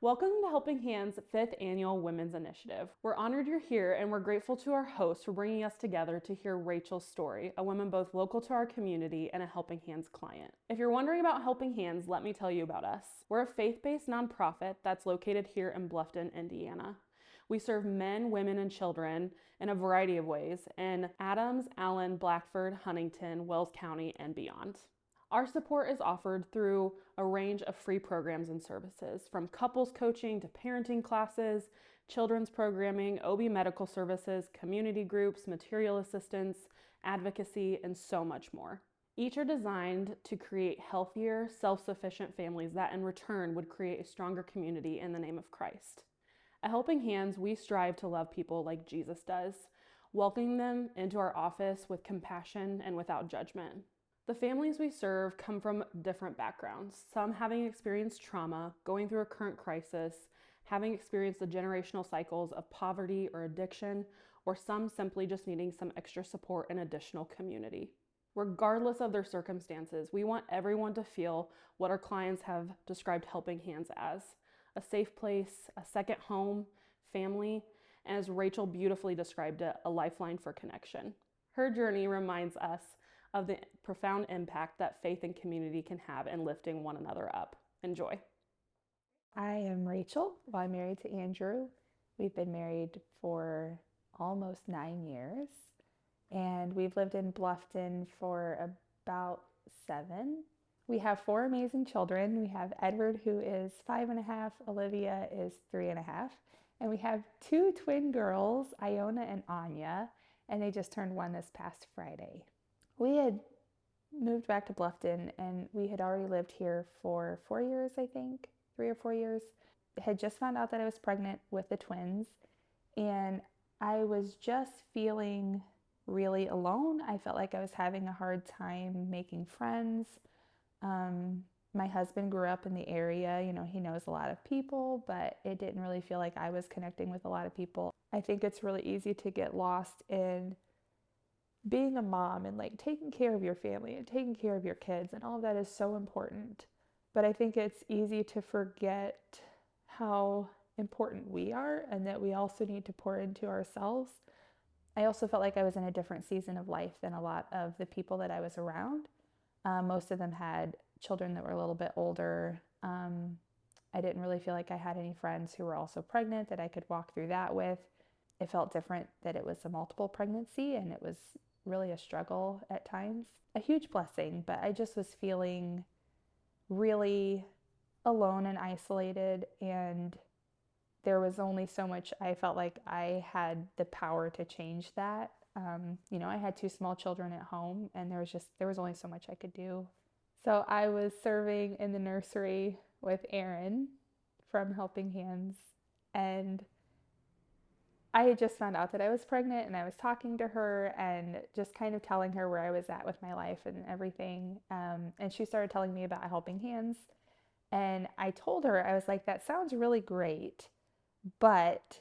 Welcome to Helping Hands' 5th Annual Women's Initiative. We're honored you're here, and we're grateful to our host for bringing us together to hear Rachel's story, a woman both local to our community and a Helping Hands client. If you're wondering about Helping Hands, let me tell you about us. We're a faith-based nonprofit that's located here in Bluffton, Indiana. We serve men, women, and children in a variety of ways in Adams, Allen, Blackford, Huntington, Wells County, and beyond. Our support is offered through a range of free programs and services, from couples coaching to parenting classes, children's programming, OB medical services, community groups, material assistance, advocacy, and so much more. Each are designed to create healthier, self-sufficient families that in return would create a stronger community in the name of Christ. At Helping Hands, we strive to love people like Jesus does, welcoming them into our office with compassion and without judgment. The families we serve come from different backgrounds, some having experienced trauma, going through a current crisis, having experienced the generational cycles of poverty or addiction, or some simply just needing some extra support and additional community. Regardless of their circumstances, we want everyone to feel what our clients have described Helping Hands as: a safe place, a second home, family, and as Rachel beautifully described it, a lifeline for connection. Her journey reminds us of the profound impact that faith and community can have in lifting one another up. Enjoy. I am Rachel. Well, I'm married to Andrew. We've been married for almost 9 years, and we've lived in Bluffton for about 7. We have 4 amazing children. We have Edward, who is 5.5, Olivia is 3.5, and we have 2 twin girls, Iona and Anya, and they just turned 1 this past Friday. We had moved back to Bluffton, and we had already lived here for 4 years, I think, 3 or 4 years. Had just found out that I was pregnant with the twins, and I was just feeling really alone. I felt like I was having a hard time making friends. My husband grew up in the area, he knows a lot of people, but it didn't really feel like I was connecting with a lot of people. I think it's really easy to get lost in being a mom and like taking care of your family and taking care of your kids, and all of that is so important. But I think it's easy to forget how important we are and that we also need to pour into ourselves. I also felt like I was in a different season of life than a lot of the people that I was around. Most of them had children that were a little bit older. I didn't really feel like I had any friends who were also pregnant that I could walk through that with. It felt different that it was a multiple pregnancy, and it was really a struggle at times. A huge blessing, but I just was feeling really alone and isolated, and there was only so much I felt like I had the power to change that. I had 2 small children at home, and there was only so much I could do. So I was serving in the nursery with Erin from Helping Hands, and I had just found out that I was pregnant, and I was talking to her and just kind of telling her where I was at with my life and everything. And she started telling me about Helping Hands. And I told her, I was like, that sounds really great, but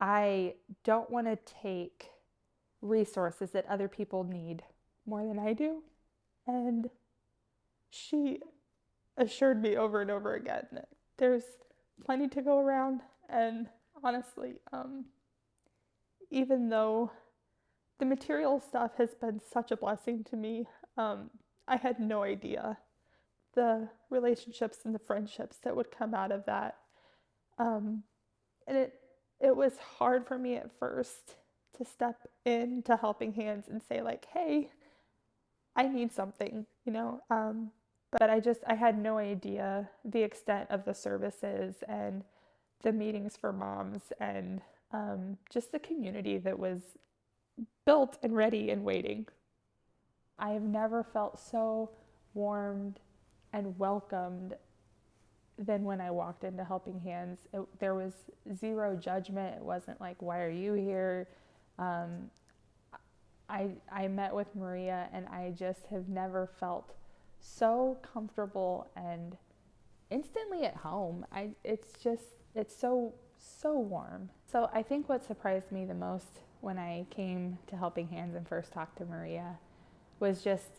I don't want to take resources that other people need more than I do. And she assured me over and over again that there's plenty to go around. And honestly, even though the material stuff has been such a blessing to me, I had no idea the relationships and the friendships that would come out of that. And it was hard for me at first to step into Helping Hands and say like, hey, I need something, but I had no idea the extent of the services and the meetings for moms and just the community that was built and ready and waiting. I have never felt so warmed and welcomed than when I walked into Helping Hands. There was zero judgment. It wasn't like, why are you here? I met with Maria, and I just have never felt so comfortable and instantly at home. It's so warm. So I think what surprised me the most when I came to Helping Hands and first talked to Maria was just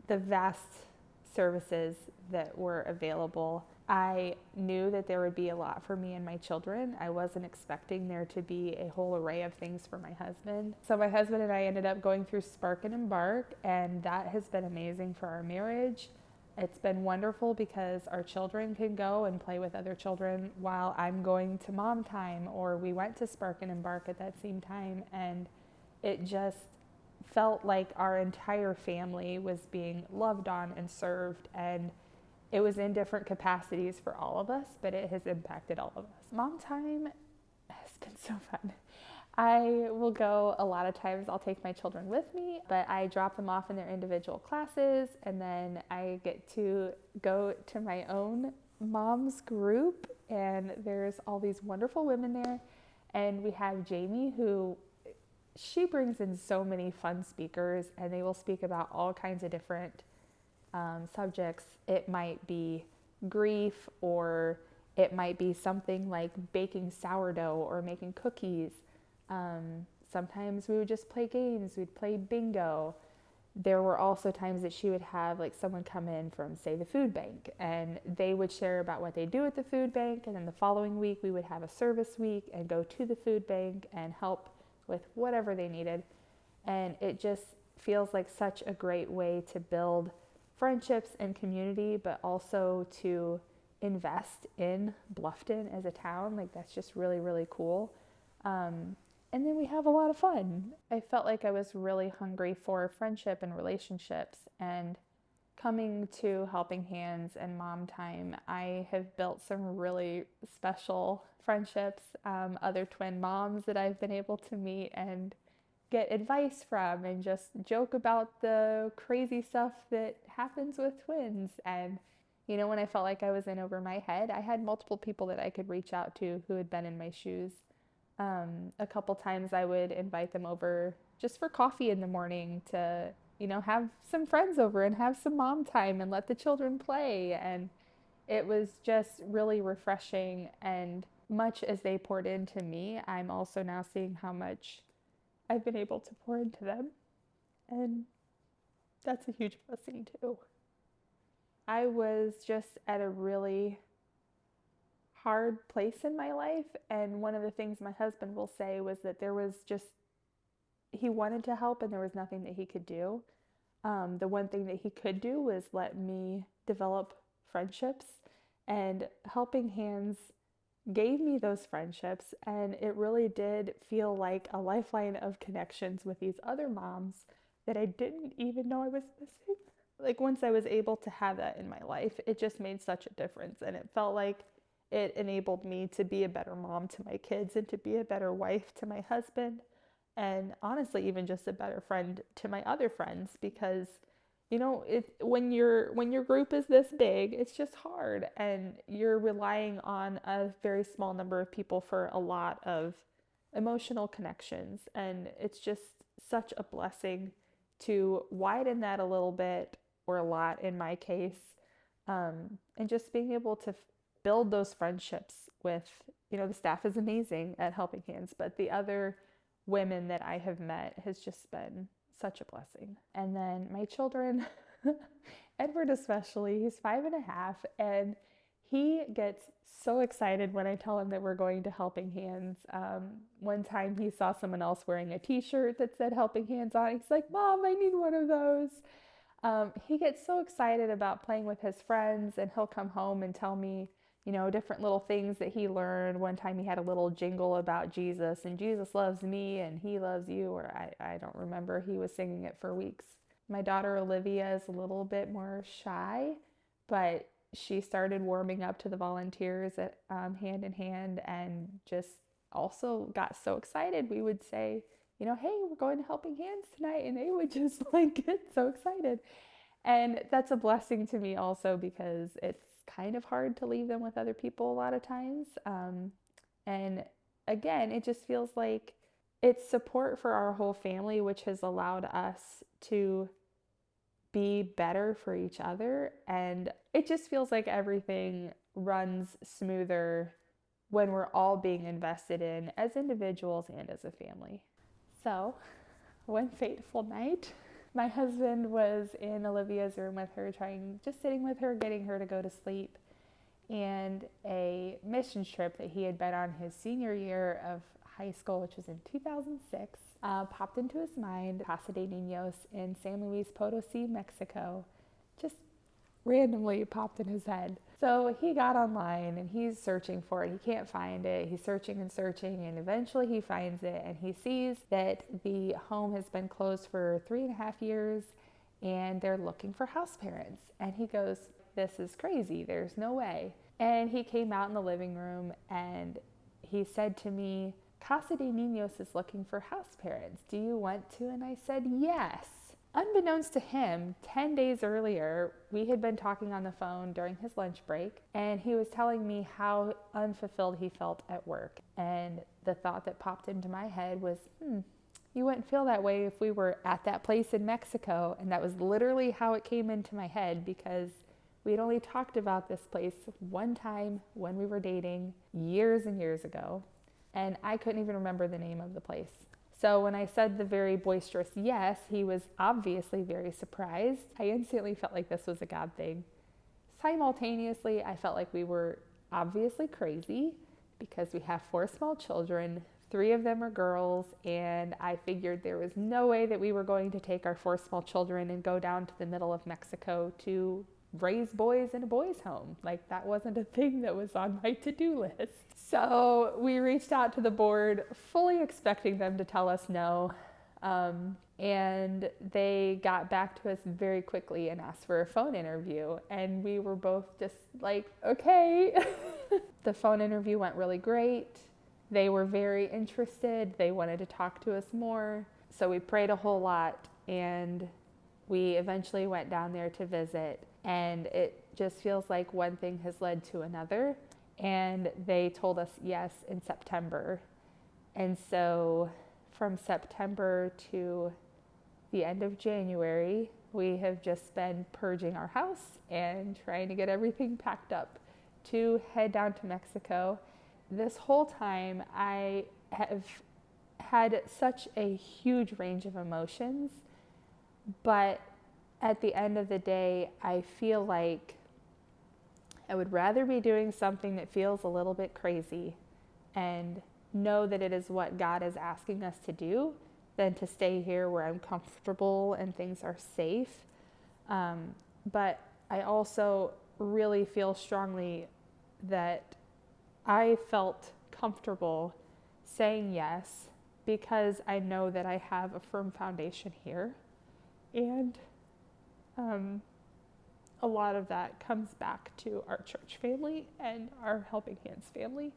the vast services that were available I knew that there would be a lot for me and my children. I wasn't expecting there to be a whole array of things for my husband. So my husband and I ended up going through Spark and Embark, and that has been amazing for our marriage. It's been wonderful because our children can go and play with other children while I'm going to mom time, or we went to Spark and Embark at that same time, and it just felt like our entire family was being loved on and served, and it was in different capacities for all of us, but it has impacted all of us. Mom time has been so fun. I will go a lot of times. I'll take my children with me, but I drop them off in their individual classes, and then I get to go to my own mom's group, and there's all these wonderful women there. And we have Jamie, who she brings in so many fun speakers, and they will speak about all kinds of different subjects. It might be grief, or it might be something like baking sourdough or making cookies. Sometimes we would just play games. We'd play bingo. There were also times that she would have like someone come in from, say, the food bank, and they would share about what they do at the food bank. And then the following week we would have a service week and go to the food bank and help with whatever they needed. And it just feels like such a great way to build friendships and community, but also to invest in Bluffton as a town. Like, that's just really, really cool. And then we have a lot of fun. I felt like I was really hungry for friendship and relationships, and coming to Helping Hands and Mom Time, I have built some really special friendships, other twin moms that I've been able to meet and get advice from, and just joke about the crazy stuff that happens with twins. And, you know, when I felt like I was in over my head, I had multiple people that I could reach out to who had been in my shoes. A couple times I would invite them over just for coffee in the morning to, you know, have some friends over and have some mom time and let the children play. And it was just really refreshing. And much as they poured into me, I'm also now seeing how much I've been able to pour into them. And that's a huge blessing too. I was just at a really hard place in my life, and one of the things my husband will say was that there was just, he wanted to help and there was nothing that he could do. The one thing that he could do was let me develop friendships, and Helping Hands gave me those friendships, and it really did feel like a lifeline of connections with these other moms that I didn't even know I was missing. Like, once I was able to have that in my life, it just made such a difference, and it felt like it enabled me to be a better mom to my kids and to be a better wife to my husband, and honestly even just a better friend to my other friends, because, you know, when your group is this big, it's just hard, and you're relying on a very small number of people for a lot of emotional connections, and it's just such a blessing to widen that a little bit, or a lot in my case, and just being able to build those friendships with, you know, the staff is amazing at Helping Hands, but the other women that I have met has just been such a blessing. And then my children, Edward especially, he's 5.5, and he gets so excited when I tell him that we're going to Helping Hands. One time he saw someone else wearing a t-shirt that said Helping Hands on. He's like, "Mom, I need one of those." He gets so excited about playing with his friends, and he'll come home and tell me, you know, different little things that he learned. One time he had a little jingle about Jesus, and Jesus loves me and he loves you, or I don't remember. He was singing it for weeks. My daughter Olivia is a little bit more shy, but she started warming up to the volunteers at Hand in Hand, and just also got so excited. We would say, you know, "Hey, we're going to Helping Hands tonight," and they would just like get so excited. And that's a blessing to me also, because it's kind of hard to leave them with other people a lot of times. And again, it just feels like it's support for our whole family, which has allowed us to be better for each other. And it just feels like everything runs smoother when we're all being invested in as individuals and as a family. So, one fateful night, my husband was in Olivia's room with her, just sitting with her, getting her to go to sleep. and a mission trip that he had been on his senior year of high school, which was in 2006, popped into his mind. Casa de Niños in San Luis Potosi, Mexico, just randomly popped in his head. So he got online and he's searching for it. He can't find it. He's searching and searching, and eventually he finds it, and he sees that the home has been closed for 3.5 years and they're looking for house parents. And he goes, "This is crazy. There's no way." And he came out in the living room and he said to me, "Casa de Niños is looking for house parents. Do you want to?" And I said, "Yes." Unbeknownst to him, 10 days earlier, we had been talking on the phone during his lunch break, and he was telling me how unfulfilled he felt at work. And the thought that popped into my head was, you wouldn't feel that way if we were at that place in Mexico. And that was literally how it came into my head, because we had only talked about this place one time when we were dating years and years ago, and I couldn't even remember the name of the place. So when I said the very boisterous yes, he was obviously very surprised. I instantly felt like this was a God thing. Simultaneously, I felt like we were obviously crazy because we have 4 small children. 3 of them are girls, and I figured there was no way that we were going to take our 4 small children and go down to the middle of Mexico to raise boys in a boys' home. Like, that wasn't a thing that was on my to-do list. So we reached out to the board, fully expecting them to tell us no. And they got back to us very quickly and asked for a phone interview. And we were both just like, okay. The phone interview went really great. They were very interested. They wanted to talk to us more. So we prayed a whole lot, and we eventually went down there to visit. And it just feels like one thing has led to another. And they told us yes in September. And so from September to the end of January, we have just been purging our house and trying to get everything packed up to head down to Mexico. This whole time, I have had such a huge range of emotions, but at the end of the day, I feel like I would rather be doing something that feels a little bit crazy and know that it is what God is asking us to do than to stay here where I'm comfortable and things are safe. But I also really feel strongly that I felt comfortable saying yes because I know that I have a firm foundation here. And a lot of that comes back to our church family and our Helping Hands family.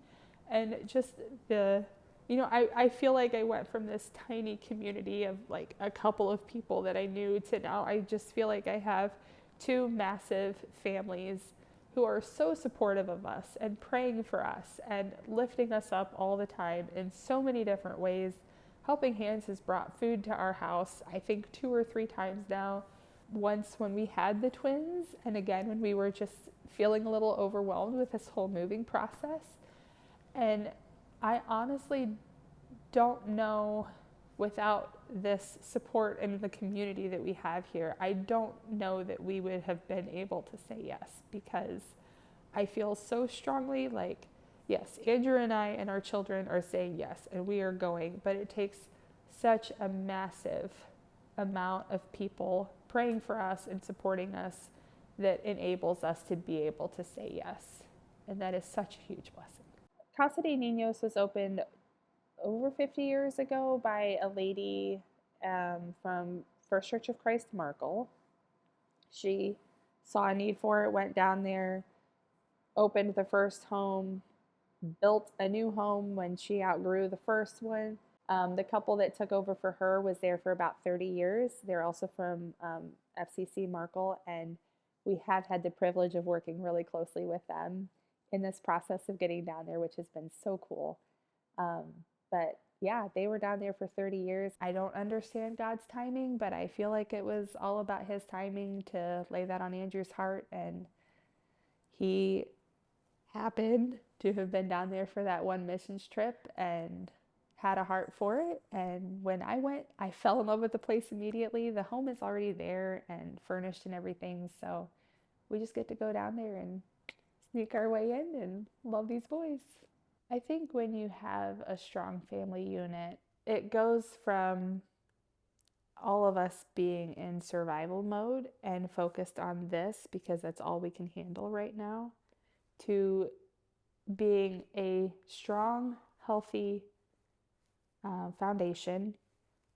And just I feel like I went from this tiny community of like a couple of people that I knew to now I just feel like I have 2 massive families who are so supportive of us and praying for us and lifting us up all the time in so many different ways. Helping Hands has brought food to our house, I think 2 or 3 times now. Once when we had the twins, and again when we were just feeling a little overwhelmed with this whole moving process. And I honestly don't know, without this support and the community that we have here, I don't know that we would have been able to say yes, because I feel so strongly like, yes, Andrew and I and our children are saying yes, and we are going, but it takes such a massive amount of people praying for us and supporting us that enables us to be able to say yes. And that is such a huge blessing. Casa de Niños was opened over 50 years ago by a lady from First Church of Christ Markle. She saw a need for it, went down there, opened the first home, built a new home when she outgrew the first one. The couple that took over for her was there for about 30 years. They're also from FCC Markle, and we have had the privilege of working really closely with them in this process of getting down there, which has been so cool. But yeah, they were down there for 30 years. I don't understand God's timing, but I feel like it was all about His timing to lay that on Andrew's heart, and he happened to have been down there for that one missions trip and had a heart for it. And when I went, I fell in love with the place immediately. The home is already there and furnished and everything, so we just get to go down there and sneak our way in and love these boys. I think when you have a strong family unit, it goes from all of us being in survival mode and focused on this because that's all we can handle right now, to being a strong, healthy foundation.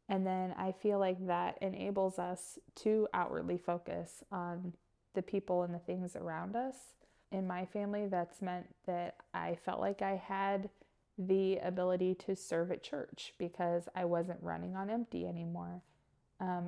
And then I feel like that enables us to outwardly focus on the people and the things around us. In my family, that's meant that I felt like I had the ability to serve at church because I wasn't running on empty anymore.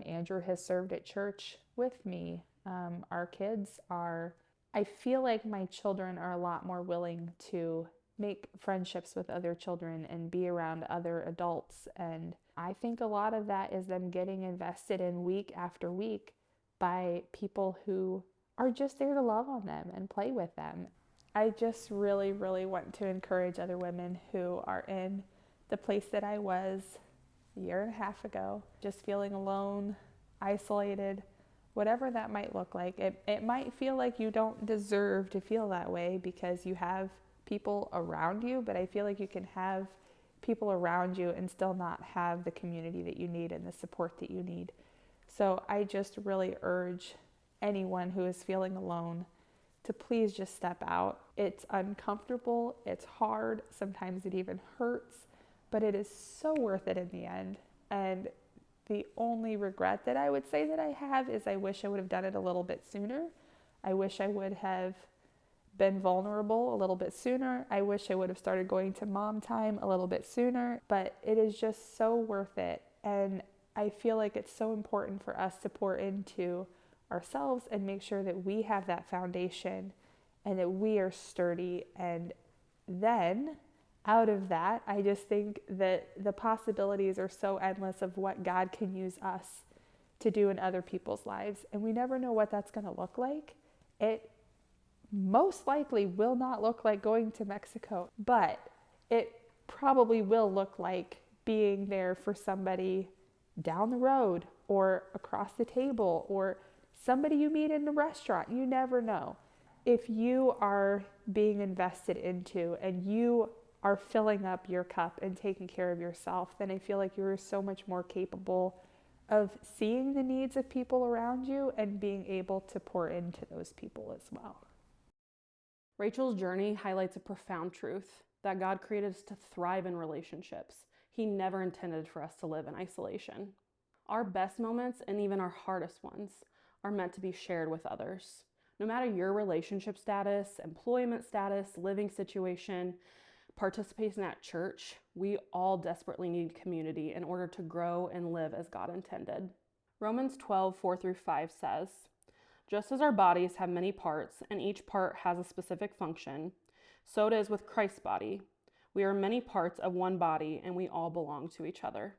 Andrew has served at church with me. Our kids are, I feel like my children are a lot more willing to make friendships with other children and be around other adults. And I think a lot of that is them getting invested in week after week by people who are just there to love on them and play with them. I just really, really want to encourage other women who are in the place that I was a year and a half ago, just feeling alone, isolated, whatever that might look like. It might feel like you don't deserve to feel that way because you have people around you, but I feel like you can have people around you and still not have the community that you need and the support that you need. So I just really urge anyone who is feeling alone to please just step out. It's uncomfortable, it's hard, sometimes it even hurts, but it is so worth it in the end. And the only regret that I would say that I have is I wish I would have done it a little bit sooner. I wish I would have been vulnerable a little bit sooner. I wish I would have started going to mom time a little bit sooner, but it is just so worth it. And I feel like it's so important for us to pour into ourselves and make sure that we have that foundation and that we are sturdy. And then out of that, I just think that the possibilities are so endless of what God can use us to do in other people's lives. And we never know what that's going to look like. It most likely will not look like going to Mexico, but it probably will look like being there for somebody down the road or across the table or somebody you meet in a restaurant. You never know. If you are being invested into and you are filling up your cup and taking care of yourself, then I feel like you're so much more capable of seeing the needs of people around you and being able to pour into those people as well. Rachel's journey highlights a profound truth that God created us to thrive in relationships. He never intended for us to live in isolation. Our best moments and even our hardest ones are meant to be shared with others. No matter your relationship status, employment status, living situation, participation at church, we all desperately need community in order to grow and live as God intended. Romans 12:4-5 says, "Just as our bodies have many parts and each part has a specific function, so it is with Christ's body. We are many parts of one body and we all belong to each other."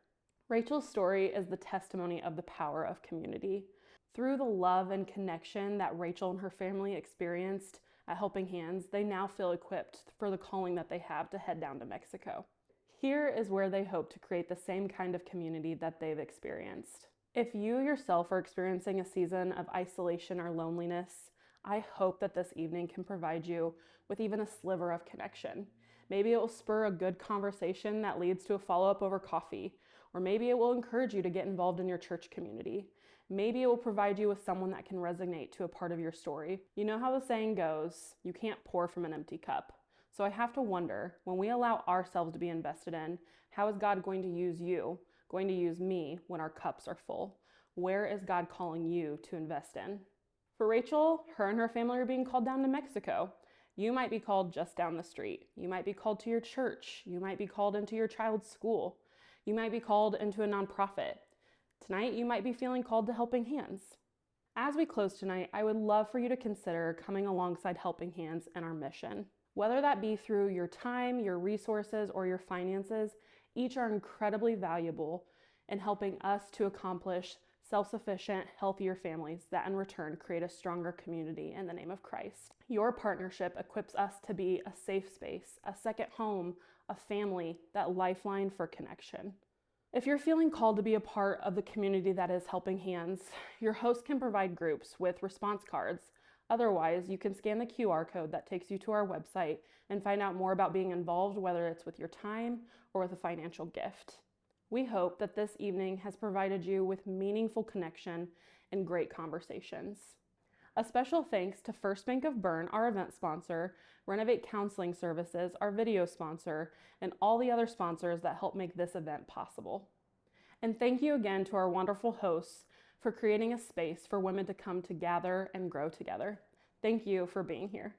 Rachel's story is the testimony of the power of community. Through the love and connection that Rachel and her family experienced at Helping Hands, they now feel equipped for the calling that they have to head down to Mexico. Here is where they hope to create the same kind of community that they've experienced. If you yourself are experiencing a season of isolation or loneliness, I hope that this evening can provide you with even a sliver of connection. Maybe it will spur a good conversation that leads to a follow-up over coffee, or maybe it will encourage you to get involved in your church community. Maybe it will provide you with someone that can resonate to a part of your story. You know how the saying goes, you can't pour from an empty cup. So I have to wonder, when we allow ourselves to be invested in, how is God going to use you, going to use me when our cups are full? Where is God calling you to invest in? For Rachel, her and her family are being called down to Mexico. You might be called just down the street. You might be called to your church. You might be called into your child's school. You might be called into a nonprofit. Tonight, you might be feeling called to Helping Hands. As we close tonight, I would love for you to consider coming alongside Helping Hands in our mission. Whether that be through your time, your resources, or your finances, each are incredibly valuable in helping us to accomplish self-sufficient, healthier families that in return create a stronger community in the name of Christ. Your partnership equips us to be a safe space, a second home, a family, that lifeline for connection. If you're feeling called to be a part of the community that is Helping Hands, your host can provide groups with response cards, Otherwise, you can scan the QR code that takes you to our website and find out more about being involved, whether it's with your time or with a financial gift. We hope that this evening has provided you with meaningful connection and great conversations. A special thanks to First Bank of Bern, our event sponsor, Renovate Counseling Services, our video sponsor, and all the other sponsors that help make this event possible. And thank you again to our wonderful hosts for creating a space for women to come to gather and grow together. Thank you for being here.